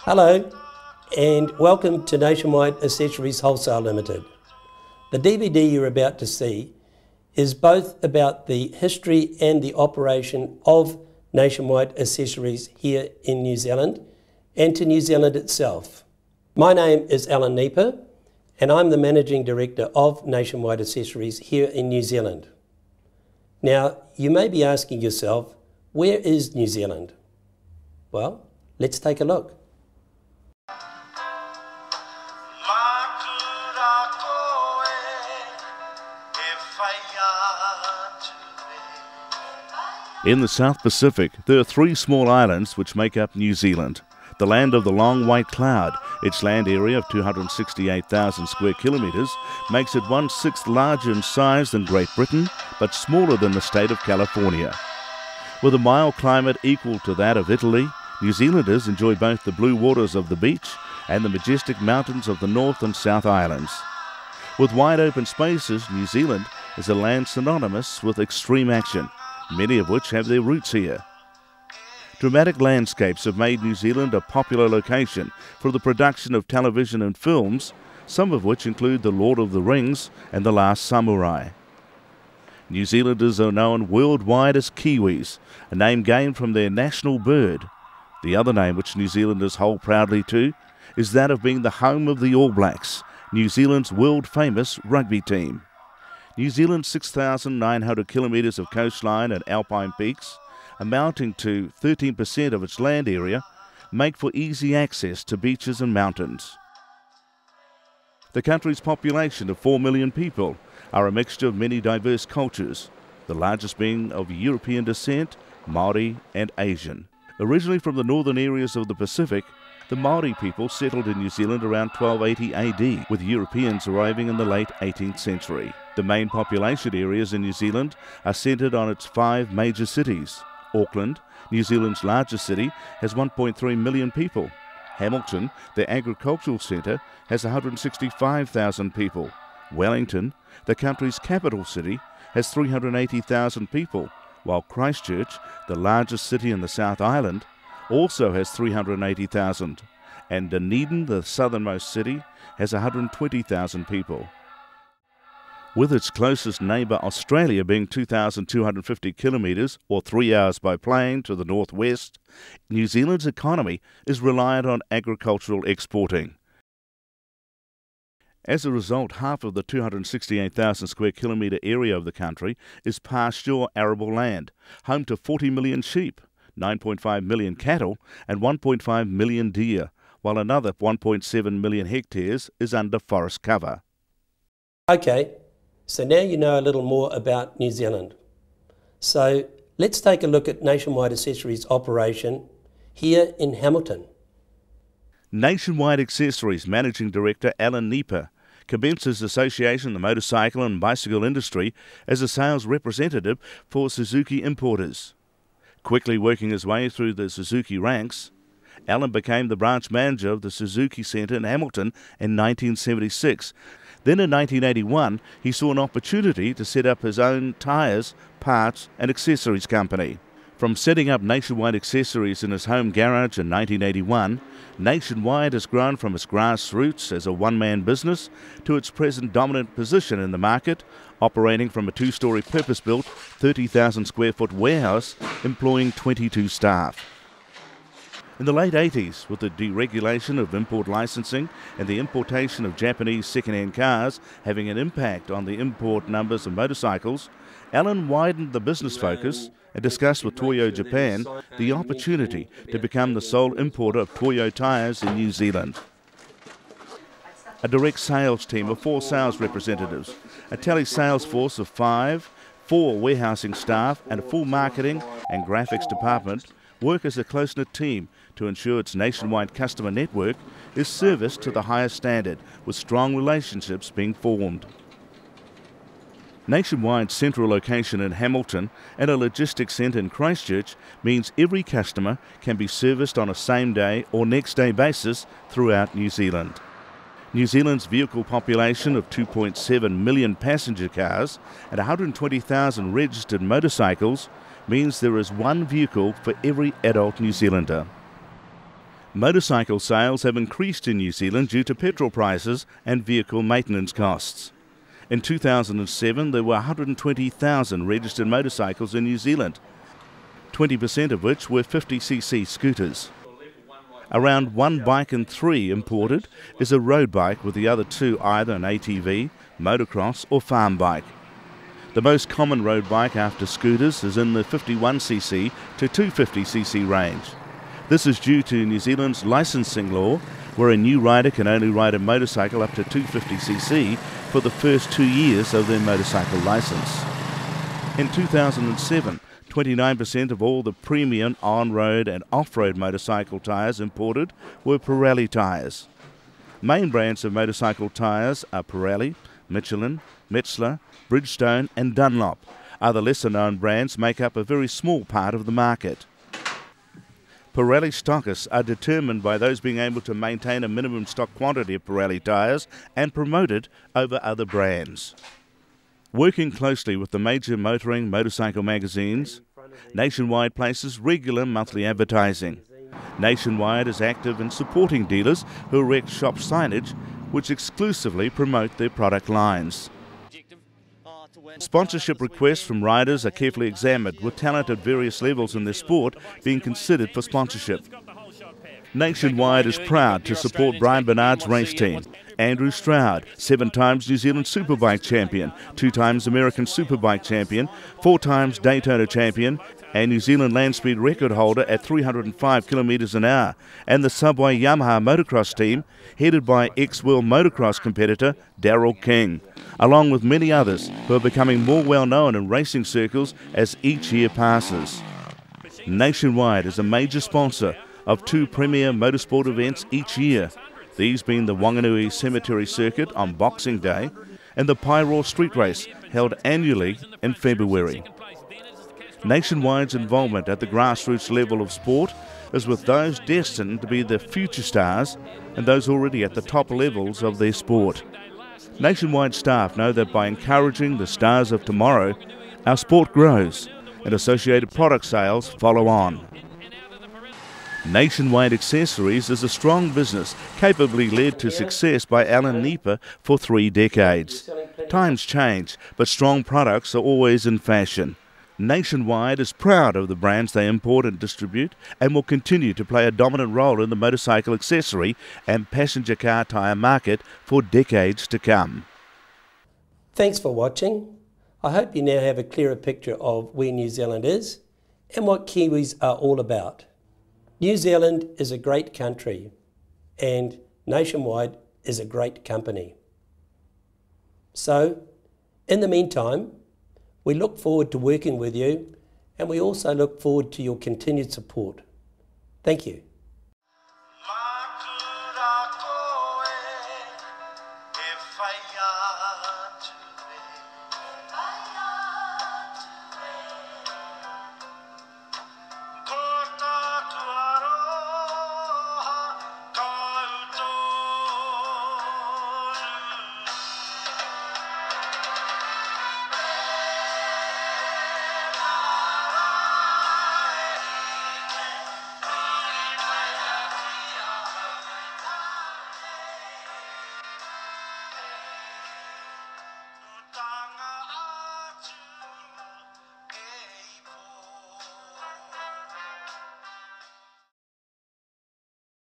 Hello and welcome to Nationwide Accessories Wholesale Limited. The DVD you're about to see is both about the history and the operation of Nationwide Accessories here in New Zealand and to New Zealand itself. My name is Alan Nieper and I'm the Managing Director of Nationwide Accessories here in New Zealand. Now, you may be asking yourself, where is New Zealand? Well, let's take a look. In the South Pacific, there are three small islands which make up New Zealand. The land of the long white cloud, its land area of 268,000 square kilometres, makes it 1/6 larger in size than Great Britain, but smaller than the state of California. With a mild climate equal to that of Italy, New Zealanders enjoy both the blue waters of the beach and the majestic mountains of the North and South Islands. With wide open spaces, New Zealand is a land synonymous with extreme action, many of which have their roots here. Dramatic landscapes have made New Zealand a popular location for the production of television and films, some of which include The Lord of the Rings and The Last Samurai. New Zealanders are known worldwide as Kiwis, a name gained from their national bird. The other name which New Zealanders hold proudly to is that of being the home of the All Blacks, New Zealand's world-famous rugby team. New Zealand's 6,900 kilometres of coastline and alpine peaks, amounting to 13% of its land area, make for easy access to beaches and mountains. The country's population of 4 million people are a mixture of many diverse cultures, the largest being of European descent, Māori and Asian. Originally from the northern areas of the Pacific, the Māori people settled in New Zealand around 1280 AD, with Europeans arriving in the late 18th century. The main population areas in New Zealand are centred on its 5 major cities. Auckland, New Zealand's largest city, has 1.3 million people. Hamilton, the agricultural centre, has 165,000 people. Wellington, the country's capital city, has 380,000 people, while Christchurch, the largest city in the South Island, also has 380,000, and Dunedin, the southernmost city, has 120,000 people. With its closest neighbour Australia being 2,250 kilometres or 3 hours by plane to the northwest, New Zealand's economy is reliant on agricultural exporting. As a result, half of the 268,000 square kilometre area of the country is pasture arable land, home to 40 million sheep, 9.5 million cattle and 1.5 million deer, while another 1.7 million hectares is under forest cover. Okay, so now you know a little more about New Zealand. So let's take a look at Nationwide Accessories operation here in Hamilton. Nationwide Accessories Managing Director Alan Nieper commenced his association in the motorcycle and bicycle industry as a sales representative for Suzuki importers. Quickly working his way through the Suzuki ranks, Alan became the branch manager of the Suzuki Centre in Hamilton in 1976. Then in 1981, he saw an opportunity to set up his own tyres, parts and accessories company. From setting up Nationwide Accessories in his home garage in 1981, Nationwide has grown from its grassroots as a one-man business to its present dominant position in the market, operating from a 2-storey purpose-built 30,000 square foot warehouse employing 22 staff. In the late 80s, with the deregulation of import licensing and the importation of Japanese second-hand cars having an impact on the import numbers of motorcycles, Alan widened the business focus and discussed with Toyo Japan the opportunity to become the sole importer of Toyo tyres in New Zealand. A direct sales team of 4 sales representatives, a tele-sales force of 5, 4 warehousing staff and a full marketing and graphics department work as a close-knit team to ensure its nationwide customer network is serviced to the highest standard, with strong relationships being formed. Nationwide's central location in Hamilton and a logistics centre in Christchurch means every customer can be serviced on a same-day or next-day basis throughout New Zealand. New Zealand's vehicle population of 2.7 million passenger cars and 120,000 registered motorcycles means there is one vehicle for every adult New Zealander. Motorcycle sales have increased in New Zealand due to petrol prices and vehicle maintenance costs. In 2007, there were 120,000 registered motorcycles in New Zealand, 20% of which were 50cc scooters. Around 1 bike in 3 imported is a road bike, with the other 2 either an ATV, motocross or farm bike. The most common road bike after scooters is in the 51cc to 250cc range. This is due to New Zealand's licensing law, where a new rider can only ride a motorcycle up to 250cc for the first 2 years of their motorcycle licence. In 2007, 29% of all the premium on-road and off-road motorcycle tyres imported were Pirelli tyres. Main brands of motorcycle tyres are Pirelli, Michelin, Metsler, Bridgestone and Dunlop. Other lesser-known brands make up a very small part of the market. Pirelli stockists are determined by those being able to maintain a minimum stock quantity of Pirelli tyres and promote it over other brands. Working closely with the major motoring motorcycle magazines, Nationwide places regular monthly advertising. Nationwide is active in supporting dealers who erect shop signage which exclusively promote their product lines. Sponsorship requests from riders are carefully examined, with talent at various levels in their sport being considered for sponsorship. Nationwide is proud to support Brian Bernard's race team. Andrew Stroud, 7 times New Zealand Superbike champion, 2 times American Superbike champion, 4 times Daytona champion, and New Zealand land speed record holder at 305 kilometres an hour, and the Subway Yamaha motocross team, headed by ex-world motocross competitor Daryl King, along with many others who are becoming more well known in racing circles as each year passes. Nationwide is a major sponsor of 2 premier motorsport events each year, these being the Wanganui Cemetery Circuit on Boxing Day and the Pyro Street Race, held annually in February. Nationwide's involvement at the grassroots level of sport is with those destined to be the future stars and those already at the top levels of their sport. Nationwide staff know that by encouraging the stars of tomorrow, our sport grows and associated product sales follow on. Nationwide Accessories is a strong business capably led to success by Alan Nieper for 3 decades. Times change, but strong products are always in fashion. Nationwide is proud of the brands they import and distribute and will continue to play a dominant role in the motorcycle accessory and passenger car tyre market for decades to come. Thanks for watching. I hope you now have a clearer picture of where New Zealand is and what Kiwis are all about. New Zealand is a great country and Nationwide is a great company. So, in the meantime, we look forward to working with you and we also look forward to your continued support. Thank you.